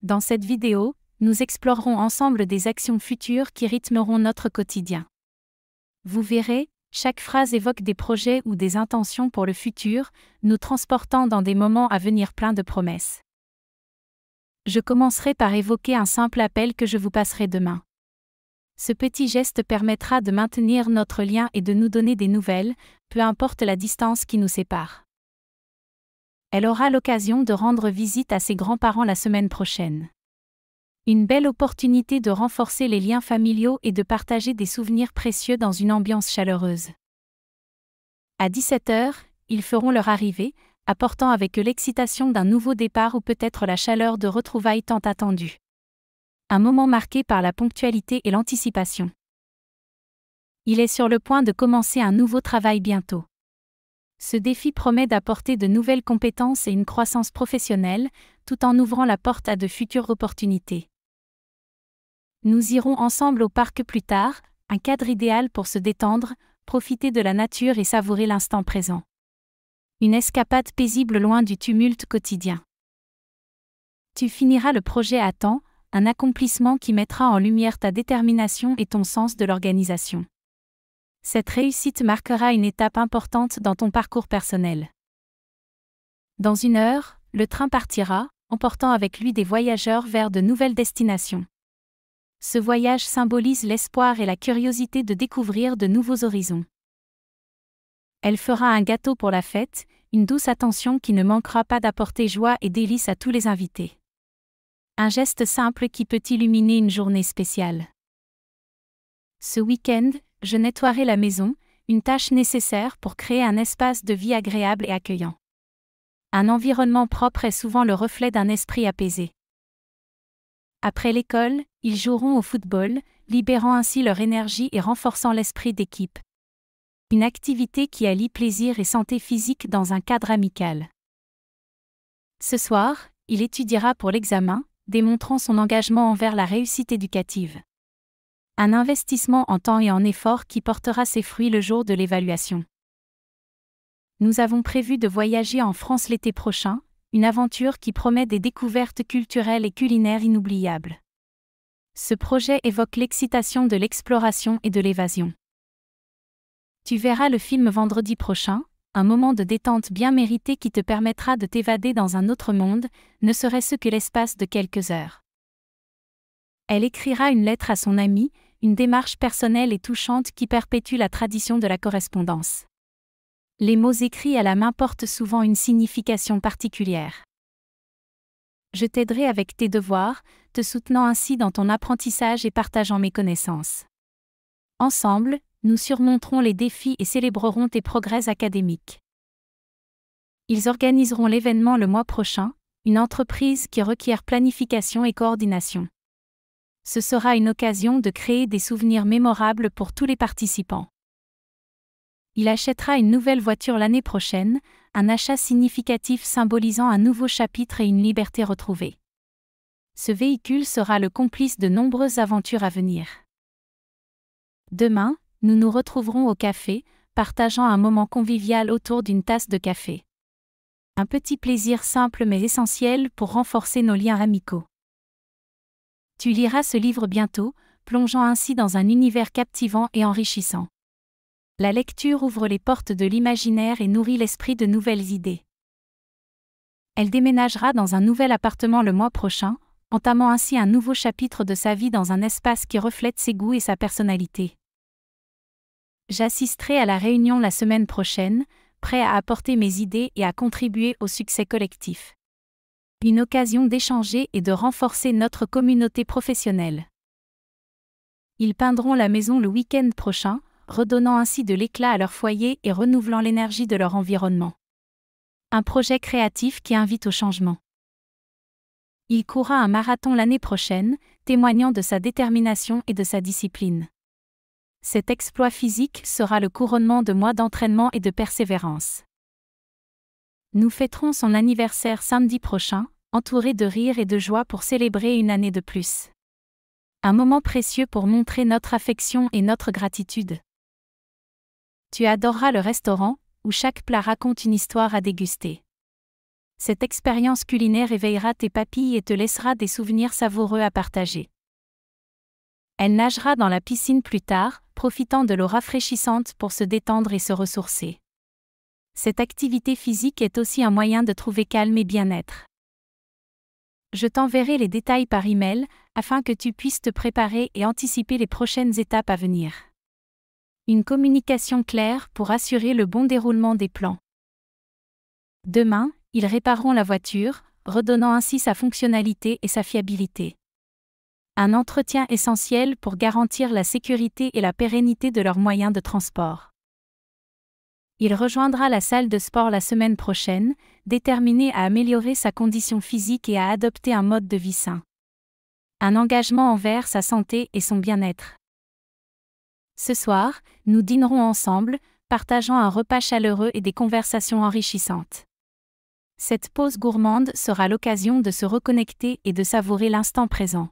Dans cette vidéo, nous explorerons ensemble des actions futures qui rythmeront notre quotidien. Vous verrez, chaque phrase évoque des projets ou des intentions pour le futur, nous transportant dans des moments à venir pleins de promesses. Je commencerai par évoquer un simple appel que je vous passerai demain. Ce petit geste permettra de maintenir notre lien et de nous donner des nouvelles, peu importe la distance qui nous sépare. Elle aura l'occasion de rendre visite à ses grands-parents la semaine prochaine. Une belle opportunité de renforcer les liens familiaux et de partager des souvenirs précieux dans une ambiance chaleureuse. À 17h, ils feront leur arrivée, apportant avec eux l'excitation d'un nouveau départ ou peut-être la chaleur de retrouvailles tant attendues. Un moment marqué par la ponctualité et l'anticipation. Il est sur le point de commencer un nouveau travail bientôt. Ce défi promet d'apporter de nouvelles compétences et une croissance professionnelle, tout en ouvrant la porte à de futures opportunités. Nous irons ensemble au parc plus tard, un cadre idéal pour se détendre, profiter de la nature et savourer l'instant présent. Une escapade paisible loin du tumulte quotidien. Tu finiras le projet à temps, un accomplissement qui mettra en lumière ta détermination et ton sens de l'organisation. Cette réussite marquera une étape importante dans ton parcours personnel. Dans 1 heure, le train partira, emportant avec lui des voyageurs vers de nouvelles destinations. Ce voyage symbolise l'espoir et la curiosité de découvrir de nouveaux horizons. Elle fera un gâteau pour la fête, une douce attention qui ne manquera pas d'apporter joie et délices à tous les invités. Un geste simple qui peut illuminer une journée spéciale. Ce week-end, je nettoierai la maison, une tâche nécessaire pour créer un espace de vie agréable et accueillant. Un environnement propre est souvent le reflet d'un esprit apaisé. Après l'école, ils joueront au football, libérant ainsi leur énergie et renforçant l'esprit d'équipe. Une activité qui allie plaisir et santé physique dans un cadre amical. Ce soir, il étudiera pour l'examen, démontrant son engagement envers la réussite éducative. Un investissement en temps et en effort qui portera ses fruits le jour de l'évaluation. Nous avons prévu de voyager en France l'été prochain, une aventure qui promet des découvertes culturelles et culinaires inoubliables. Ce projet évoque l'excitation de l'exploration et de l'évasion. Tu verras le film vendredi prochain, un moment de détente bien mérité qui te permettra de t'évader dans un autre monde, ne serait-ce que l'espace de quelques heures. Elle écrira une lettre à son ami, une démarche personnelle et touchante qui perpétue la tradition de la correspondance. Les mots écrits à la main portent souvent une signification particulière. Je t'aiderai avec tes devoirs, te soutenant ainsi dans ton apprentissage et partageant mes connaissances. Ensemble, nous surmonterons les défis et célébrerons tes progrès académiques. Ils organiseront l'événement le mois prochain, une entreprise qui requiert planification et coordination. Ce sera une occasion de créer des souvenirs mémorables pour tous les participants. Il achètera une nouvelle voiture l'année prochaine, un achat significatif symbolisant un nouveau chapitre et une liberté retrouvée. Ce véhicule sera le complice de nombreuses aventures à venir. Demain, nous nous retrouverons au café, partageant un moment convivial autour d'une tasse de café. Un petit plaisir simple mais essentiel pour renforcer nos liens amicaux. Tu liras ce livre bientôt, plongeant ainsi dans un univers captivant et enrichissant. La lecture ouvre les portes de l'imaginaire et nourrit l'esprit de nouvelles idées. Elle déménagera dans un nouvel appartement le mois prochain, entamant ainsi un nouveau chapitre de sa vie dans un espace qui reflète ses goûts et sa personnalité. J'assisterai à la réunion la semaine prochaine, prêt à apporter mes idées et à contribuer au succès collectif. Une occasion d'échanger et de renforcer notre communauté professionnelle. Ils peindront la maison le week-end prochain, redonnant ainsi de l'éclat à leur foyer et renouvelant l'énergie de leur environnement. Un projet créatif qui invite au changement. Il courra un marathon l'année prochaine, témoignant de sa détermination et de sa discipline. Cet exploit physique sera le couronnement de mois d'entraînement et de persévérance. Nous fêterons son anniversaire samedi prochain, entourés de rire et de joie pour célébrer une année de plus. Un moment précieux pour montrer notre affection et notre gratitude. Tu adoreras le restaurant, où chaque plat raconte une histoire à déguster. Cette expérience culinaire éveillera tes papilles et te laissera des souvenirs savoureux à partager. Elle nagera dans la piscine plus tard, profitant de l'eau rafraîchissante pour se détendre et se ressourcer. Cette activité physique est aussi un moyen de trouver calme et bien-être. Je t'enverrai les détails par email, afin que tu puisses te préparer et anticiper les prochaines étapes à venir. Une communication claire pour assurer le bon déroulement des plans. Demain, ils répareront la voiture, redonnant ainsi sa fonctionnalité et sa fiabilité. Un entretien essentiel pour garantir la sécurité et la pérennité de leurs moyens de transport. Il rejoindra la salle de sport la semaine prochaine, déterminé à améliorer sa condition physique et à adopter un mode de vie sain. Un engagement envers sa santé et son bien-être. Ce soir, nous dînerons ensemble, partageant un repas chaleureux et des conversations enrichissantes. Cette pause gourmande sera l'occasion de se reconnecter et de savourer l'instant présent.